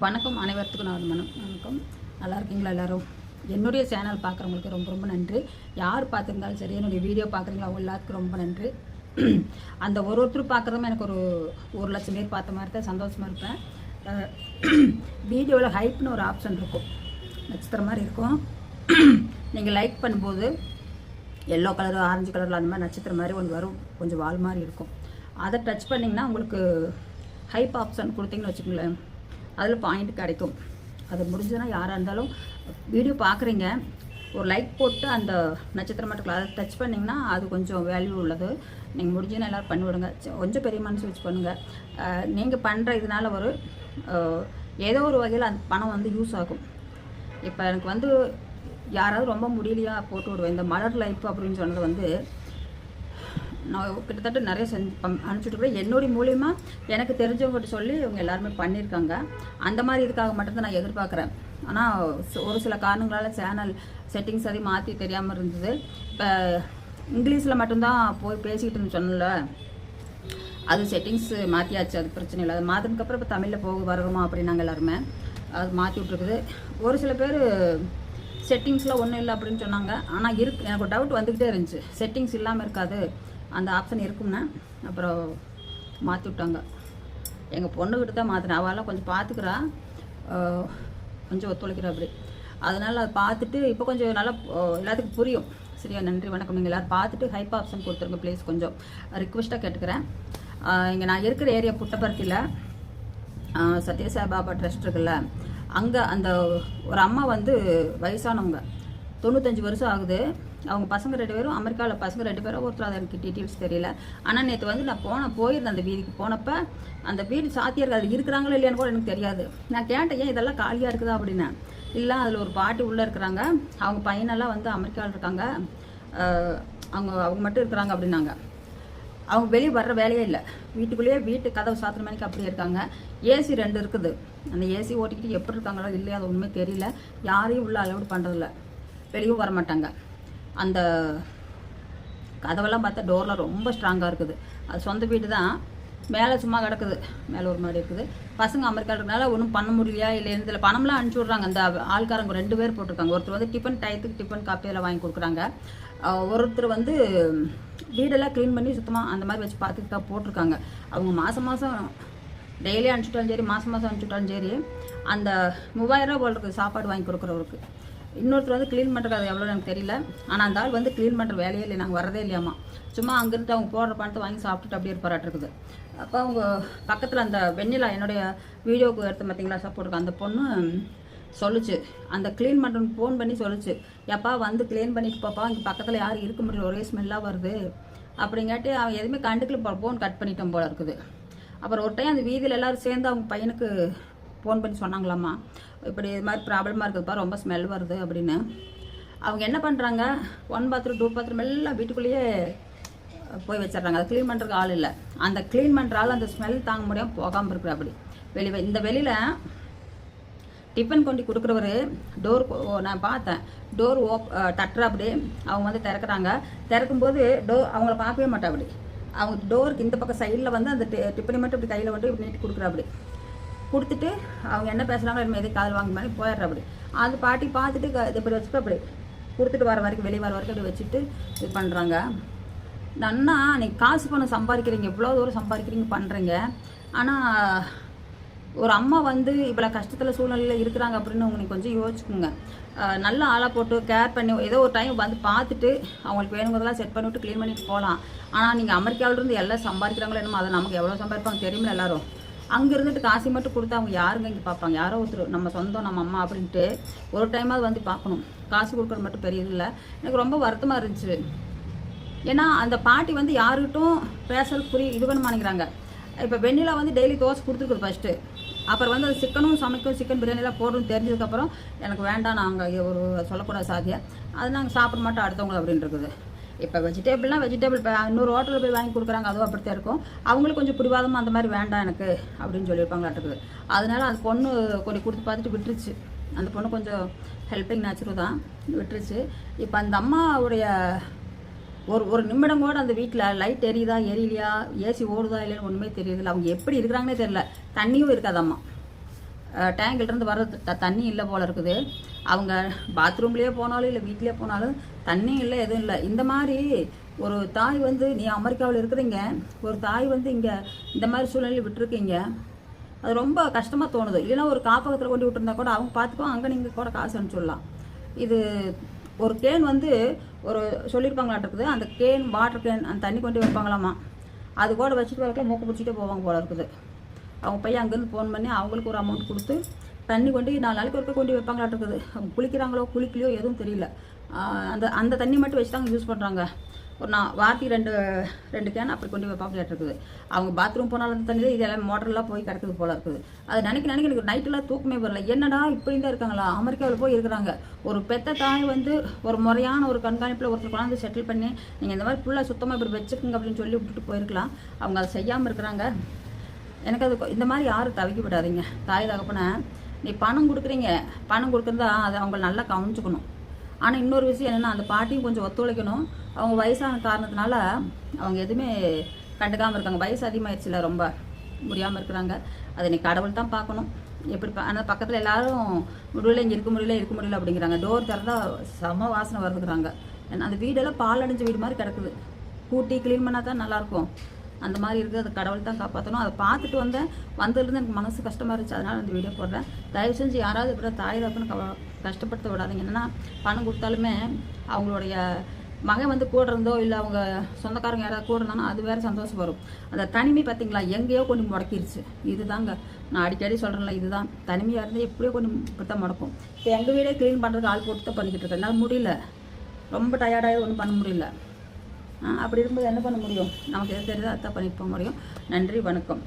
வணக்கம் அனைவருக்கும் நான் வணக்கம். நல்லா இருக்கீங்களா எல்லோரும்? என்னுடைய சேனல் பார்க்குறவங்களுக்கு ரொம்ப ரொம்ப நன்றி. யார் பார்த்துருந்தாலும் சரி, என்னுடைய வீடியோ பார்க்குறீங்களா அவங்க எல்லாத்துக்கும் ரொம்ப நன்றி. அந்த ஒருத்தர் பார்க்குறதுமே எனக்கு ஒரு லட்சம் பேர் பார்த்த மாதிரி தான் சந்தோஷமாக இருப்பேன். வீடியோவில் ஹைப்னு ஒரு ஆப்ஷன் இருக்கும், நட்சத்திரம் மாதிரி இருக்கும். நீங்கள் லைக் பண்ணும்போது எல்லோ கலர் ஆரஞ்சு கலரில் அந்த மாதிரி நட்சத்திரம் மாதிரி ஒன்று வரும், கொஞ்சம் வால் மாதிரி இருக்கும். அதை டச் பண்ணிங்கன்னா உங்களுக்கு ஹைப் ஆப்ஷன் கொடுத்தீங்கன்னு வச்சுக்கோங்களேன், அதில் பாயிண்ட் கிடைக்கும். அது முடிஞ்சதுன்னா யாராக இருந்தாலும் வீடியோ பார்க்குறீங்க, ஒரு லைக் போட்டு அந்த நட்சத்திரம் மட்டும் அதை டச் பண்ணிங்கன்னா அது கொஞ்சம் வேல்யூ உள்ளது. நீங்கள் முடிஞ்சுன்னா எல்லோரும் பண்ணிவிடுங்க. கொஞ்சம் பெரிய மனசு வச்சு பண்ணுங்கள். நீங்கள் பண்ணுற இதனால் ஒரு ஏதோ ஒரு வகையில் அந்த பணம் வந்து யூஸ் ஆகும். இப்போ எனக்கு யாராவது ரொம்ப முடியலையா போட்டு விடுவேன். இந்த மலர் லைஃப் அப்படின்னு சொன்னது நான் கிட்டத்தட்ட நிறைய அனுப்பிச்சுட்ருக்கேன். என்னுடைய மூலிமா எனக்கு தெரிஞ்சவங்ககிட்ட சொல்லி இவங்க எல்லாருமே பண்ணியிருக்காங்க. அந்த மாதிரி இதுக்காக மட்டும்தான் நான் எதிர்பார்க்குறேன். ஆனால் ஒரு சில காரணங்களால் சேனல் செட்டிங்ஸ் அதையும் மாற்றி தெரியாமல் இருந்தது. இப்போ இங்கிலீஷில் மட்டும்தான் போய் பேசிக்கிட்டு சொன்னல, அது செட்டிங்ஸ் மாற்றியாச்சு, அது பிரச்சனை இல்லை. அது மாற்றினதுக்கப்புறம் இப்போ தமிழில் வருமா அப்படின்னாங்க எல்லாருமே. அது மாற்றி விட்ருக்குது. ஒரு சில பேர் செட்டிங்ஸில் ஒன்றும் இல்லை அப்படின்னு சொன்னாங்க. ஆனால் எனக்கு ஒரு டவுட் வந்துக்கிட்டே இருந்துச்சு, செட்டிங்ஸ் இல்லாமல் இருக்காது, அந்த ஆப்ஷன் இருக்கும்னா. அப்புறம் மாற்றி விட்டாங்க. எங்கள் பொண்ணுக்கிட்ட தான் மாற்றினேன். அவெல்லாம் கொஞ்சம் பார்த்துக்கிறா, கொஞ்சம் ஒத்துழைக்கிறா அப்படி. அதனால் அதை பார்த்துட்டு இப்போ கொஞ்சம் நல்லா எல்லாத்துக்கும் புரியும். சரியா? நன்றி, வணக்கம். நீங்கள் எல்லோரும் பார்த்துட்டு ஹைப் ஆப்ஷன் கொடுத்துருங்க ப்ளீஸ். கொஞ்சம் ரிக்வெஸ்ட்டாக கேட்டுக்கிறேன். இங்கே நான் இருக்கிற ஏரியா புட்டபர்த்தியில் சத்யசாய்பாபா ட்ரஸ்ட் இருக்குல்ல, அங்கே அந்த ஒரு அம்மா வயசானவங்க, 95 வருஷம் ஆகுது. அவங்க பசங்க 2 பேரும் அமெரிக்காவில், பசங்க 2 பேரும். ஒருத்தர் அது எனக்கு டீட்டெயில்ஸ் தெரியல. ஆனால் நேற்று நான் போயிருந்தேன் அந்த வீதிக்கு. போனப்போ அந்த வீடு சாத்தியாக இருக்குது, அது இருக்கிறாங்களோ இல்லையான்னு கூட எனக்கு தெரியாது. நான் கேட்டேன், ஏன் இதெல்லாம் காலியாக இருக்குதா அப்படின்னா, இல்லை அதில் ஒரு பாட்டி உள்ளே இருக்கிறாங்க, அவங்க பையனெல்லாம் அமெரிக்காவில் இருக்காங்க, அவங்க மட்டும் இருக்கிறாங்க அப்படின்னாங்க. அவங்க வெளியே வர்ற வேலையே இல்லை, வீட்டுக்குள்ளேயே வீட்டு கதவு சாத்திர மணிக்கு அப்படியே இருக்காங்க. ஏசி 2 இருக்குது. அந்த ஏசி ஓட்டிக்கிட்டு எப்படி இருக்காங்களோ இல்லையா அது ஒன்றுமே தெரியல. யாரையும் உள்ள அலோடு பண்ணுறதில்ல, வெளியும் வர மாட்டாங்க. அந்த கதவெல்லாம் பார்த்தா டோரில் ரொம்ப ஸ்ட்ராங்காக இருக்குது. அது சொந்த வீடு தான், மேலே சும்மா கிடக்குது, மேலே ஒரு மாதிரி இருக்குது. பசங்க அமெரிக்கா இருக்கிறனால ஒன்றும் பண்ண முடியலையா இல்லை, இதில் பணம்லாம் அனுப்பிச்சி விட்றாங்க. அந்த ஆள்காரங்க 2 பேர் போட்டிருக்காங்க. ஒருத்தர் டிஃபன் டயத்துக்கு டிஃபன் காப்பியெல்லாம் வாங்கி கொடுக்குறாங்க. ஒருத்தர் வீடெல்லாம் க்ளீன் பண்ணி சுத்தமாக அந்த மாதிரி வச்சு பார்த்துக்கிட்டு தான் போட்டிருக்காங்க. அவங்க மாதம் டெய்லி அனுப்பிச்சுட்டாலும் சரி, மாதம் அனுப்பிச்சுட்டாலும் சரி, அந்த 3000 ரூபா போல் இருக்குது சாப்பாடு வாங்கி கொடுக்குறவருக்கு. இன்னொருத்தர் க்ளீன் பண்ணுறது அது எவ்வளோ எனக்கு தெரியல. ஆனால் அந்த ஆள் க்ளீன் பண்ணுற வேலையே இல்லை, நாங்கள் வரதே இல்லையாம்மா. சும்மா அங்கேருந்து அவங்க போடுற பணத்தை வாங்கி சாப்பிட்டுட்டு அப்படியே இருப்பாராட்டிருக்குது. அப்போ அவங்க பக்கத்தில் அந்த வெண்ணிலா, என்னுடைய வீடியோவுக்கு எடுத்து பார்த்தீங்களா சப்போர்ட்டுக்கு, அந்த பொண்ணு சொல்லுச்சு, அந்த க்ளீன் பண்ணுறவங்க ஃபோன் பண்ணி சொல்லுச்சு, எப்பா க்ளீன் பண்ணிட்டு போப்பா, இங்கே பக்கத்தில் யாரும் இருக்க முடியல, ஒரே ஸ்மெல்லாக வருது அப்படிங்காட்டி அவன் எதுவுமே கண்டுக்கல, ஃபோன் கட் பண்ணிட்டோம் போல இருக்குது. அப்புறம் ஒரு டைம் அந்த வீதியில் எல்லோரும் சேர்ந்து அவங்க பையனுக்கு ஃபோன் பண்ணி சொன்னாங்களாம்மா, இப்படி இது மாதிரி ப்ராப்ளமாக இருக்குதுப்பா, ரொம்ப ஸ்மெல் வருது அப்படின்னு. அவங்க என்ன பண்ணுறாங்க, 1 பாத்ரூம் 2 பாத்ரூம் எல்லாம் வீட்டுக்குள்ளேயே போய் வச்சிட்றாங்க. அதை க்ளீன் பண்ணுறதுக்கு ஆள் இல்லை. அந்த க்ளீன் பண்ணுற ஆள் அந்த ஸ்மெல் தாங்க முடியாமல் போகாமல் இருக்கிற அப்படி வெளியில் டிஃபன் கொண்டு கொடுக்குறவர் டோர், நான் பார்த்தேன், டோர் தட்டுற அப்படி. அவங்க திறக்கிறாங்க. திறக்கும்போது அவங்கள பார்க்கவே மாட்டா அப்படி. அவங்க டோருக்கு இந்த பக்கம் சைடில் அந்த டிஃபனை மட்டும் இப்படி கையில் இப்படி நீட்டி கொடுக்குற அப்படி. கொடுத்துட்டு அவங்க என்ன பேசுகிறாங்களோ என்ன எதுவும் காதல் வாங்கி மாதிரி போயிடுற அப்படி. அந்த பாட்டி பார்த்துட்டு இப்படி வச்சுட்டு அப்படி கொடுத்துட்டு வர வரைக்கும், வெளியே வர வரைக்கும் அப்படி வச்சுட்டு இது பண்ணுறாங்க. நன்னா நீங்கள் காசு பணம் சம்பாதிக்கிறீங்க, இவ்வளோ தூரம் சம்பாதிக்கிறீங்க பண்ணுறீங்க. ஆனால் ஒரு அம்மா இவ்வளோ கஷ்டத்தில் சூழ்நிலையில் இருக்கிறாங்க அப்படின்னு நீங்கள் கொஞ்சம் யோசிச்சுக்கோங்க. நல்ல ஆளாக போட்டு கேர் பண்ணி ஏதோ ஒரு டைம் பார்த்துட்டு அவங்களுக்கு வேணுங்கிறதெல்லாம் செட் பண்ணிவிட்டு க்ளீன் பண்ணிட்டு போகலாம். ஆனால் நீங்கள் அமெரிக்காவிலேருந்து எல்லாம் சம்பாதிக்கிறாங்களோ என்னமோ, அதை நமக்கு எவ்வளோ சம்பாதிப்பாங்க தெரியுமில்ல எல்லாரும். அங்கே இருந்துட்டு காசு மட்டும் கொடுத்தா அவங்க யாருங்க இங்கே பார்ப்பாங்க? யாரோ ஒருத்தர் நம்ம சொந்தம், நம்ம அம்மா அப்படின்ட்டு ஒரு டைமாவது பார்க்கணும். காசு கொடுக்குறது மட்டும் பெரிய இல்லை. எனக்கு ரொம்ப வருத்தமாக இருந்துச்சு. ஏன்னா அந்த பாட்டி யாருக்கிட்டும் பேசுறது இது பண்ண மாட்டேங்கிறாங்க. இப்போ வெண்ணிலா டெய்லி தோசை கொடுத்துருக்குது ஃபஸ்ட்டு. அப்புறம் அது சிக்கன் பிரியாணிலாம் போடணும்னு தெரிஞ்சதுக்கப்புறம் எனக்கு வேண்டாம், நாங்கள் ஒரு சொல்லக்கூடாது சாதியாக, அது நாங்கள் சாப்பிட மாட்டோம் அடுத்தவங்களை அப்படின்னு இருக்குது. இப்போ வெஜிடபிள்னால் வெஜிடபிள் இன்னொரு ஹோட்டலில் போய் வாங்கி கொடுக்குறாங்க, அதுவும் அப்படித்தான் இருக்கும். அவங்களுக்கு கொஞ்சம் பிடிவாதமாக அந்த மாதிரி வேண்டாம் எனக்கு அப்படின்னு சொல்லியிருப்பாங்களாட்டுக்குது. அதனால அந்த பொண்ணு கொஞ்சம் கொடுத்து பார்த்துட்டு விட்டுருச்சு. அந்த பொண்ணு கொஞ்சம் ஹெல்பிங் நேச்சர் தான், விட்டுருச்சு. இப்போ அந்த அம்மாவுடைய ஒரு நிமிடம் கூட அந்த வீட்டில் லைட் எரியுதா எரியலையா, ஏசி ஓடுதா இல்லைன்னு ஒன்றுமே தெரியுதில்ல. அவங்க எப்படி இருக்கிறாங்கன்னே தெரியல. தண்ணியும் இருக்காதம்மா. டேங்கிலிருந்து வர தண்ணி இல்லை போல் இருக்குது. அவங்க பாத்ரூம்லேயே போனாலும் இல்லை வீட்டிலே போனாலும் தண்ணி இல்லை, எதுவும் இல்லை. இந்த மாதிரி ஒரு தாய் வந்து நீ அமெரிக்காவில் இருக்கிறீங்க, ஒரு தாய் வந்து இங்கே இந்த மாதிரி சூழ்நிலையில் விட்டுருக்கீங்க. அது ரொம்ப கஷ்டமாக தோணுது. இல்லைன்னா ஒரு காப்பகத்தில் கொண்டு விட்டுருந்தா கூட அவங்க பார்த்துக்கோ, அங்கே நீங்கள் கூட காசு அனுப்பிச்சுடலாம். இது ஒரு கேன் வந்து ஒரு சொல்லியிருப்பாங்களாட்டு அந்த கேன் வாட்டர் கேன் அந்த தண்ணி கொண்டு வைப்பாங்களாமா, அது கூட வச்சுட்டு வரக்கலாம் மூக்கு பிடிச்சிட்டே போவாங்க போல இருக்குது. அவங்க பையன் அங்கேருந்து ஃபோன் பண்ணி அவங்களுக்கு ஒரு அமௌண்ட் கொடுத்து தண்ணி கொண்டு 4 நாளைக்கு ஒருக்க கொண்டு வைப்பாங்களாட்டு இருக்குது. அவங்க குளிக்கிறாங்களோ குளிக்கலையோ எதுவும் தெரியல. அந்த தண்ணி மட்டும் வச்சு தாங்க யூஸ் பண்ணுறாங்க. ஒரு வாரத்துக்கு ரெண்டு கேன் அப்படி கொண்டு வைப்பாங்களாட்டு இருக்குது. அவங்க பாத்ரூம் போனாலும் அந்த தண்ணி இது எல்லாம் மோட்டர்லாம் போய் கிடக்குது போல இருக்குது. அது நினைக்க எனக்கு நைட்டெல்லாம் தூக்கமே வரல. என்னடா இப்படி தான் இருக்காங்களா, அமெரிக்காவில் போய் இருக்கிறாங்க. ஒரு பெத்த தாய் வந்து ஒரு முறையான ஒரு கண்காணிப்பில் ஒருத்தர் கொண்டாந்து செட்டில் பண்ணி நீங்கள் இந்த மாதிரி ஃபுல்லாக சுத்தமாக இப்படி வச்சுக்கோங்க அப்படின்னு சொல்லி விட்டுட்டு போயிருக்கலாம். அவங்க அதை செய்யாமல் இருக்கிறாங்க. எனக்கு அது இந்த மாதிரி யாரும் தவிக்க விடாதீங்க. தாய் தகப்பனை நீ பணம் கொடுக்குறீங்க, பணம் கொடுக்குறதா அதை அவங்க நல்லா கவனிச்சுக்கணும். ஆனால் இன்னொரு விஷயம் என்னென்னா அந்த பாட்டியும் கொஞ்சம் ஒத்துழைக்கணும். அவங்க வயசான காரணத்தினால அவங்க எதுவுமே கண்டுக்காமல் இருக்காங்க. வயசு அதிகமாகிடுச்சுல, ரொம்ப முடியாமல் இருக்கிறாங்க. அதை நீ கடவுள் தான் பார்க்கணும். எப்படி ஆனால் பக்கத்தில் எல்லாரும் முடியல, இங்கே இருக்க முடியல அப்படிங்கிறாங்க. டோர் திறந்தா செம வாசனை வருதுங்கிறாங்க. அந்த வீடெல்லாம் பால் அடைஞ்ச வீடு மாதிரி கிடக்குது. கூட்டி க்ளீன் பண்ணால் தான் நல்லாயிருக்கும். அந்த மாதிரி இருக்குது. அது கடவுள் தான் காப்பாற்றணும். அதை பார்த்துட்டு வந்ததுலேருந்து எனக்கு மனசு கஷ்டமாக இருந்துச்சு. அதனால் அந்த வீடியோ போடுறேன். தயவு செஞ்சு யாராவது இப்படி தாய் தகப்பன்னு கஷ்டப்படுத்த விடாதீங்க. என்னென்னா பணம் கொடுத்தாலுமே அவங்களுடைய மகன் வந்து கூட இருந்தோ இல்லை அவங்க சொந்தக்காரங்க யாராவது கூட இருந்தாலும் அது வேறு சந்தோஷம் வரும். அந்த தனிமை பார்த்தீங்களா எங்கேயோ கொண்டு முடக்கிடுச்சு. இதுதாங்க நான் அடிக்கடி சொல்கிறேன்ல, இதுதான் தனிமையாக இருந்தால் எப்படியோ கொஞ்சம் இப்படித்தான் முடக்கும். இப்போ எங்கள் வீடே க்ளீன் பண்ணுறதுக்கு ஆள் போட்டு தான் பண்ணிக்கிட்டு இருக்கேன். என்னால் முடியல, ரொம்ப டயர்டாகி ஒன்றும் பண்ண முடியல. அப்படி இருக்கும்போது என்ன பண்ண முடியும்? நமக்கு எது தெரியுதோ அதான் பண்ணிட்டு போக முடியும். நன்றி, வணக்கம்.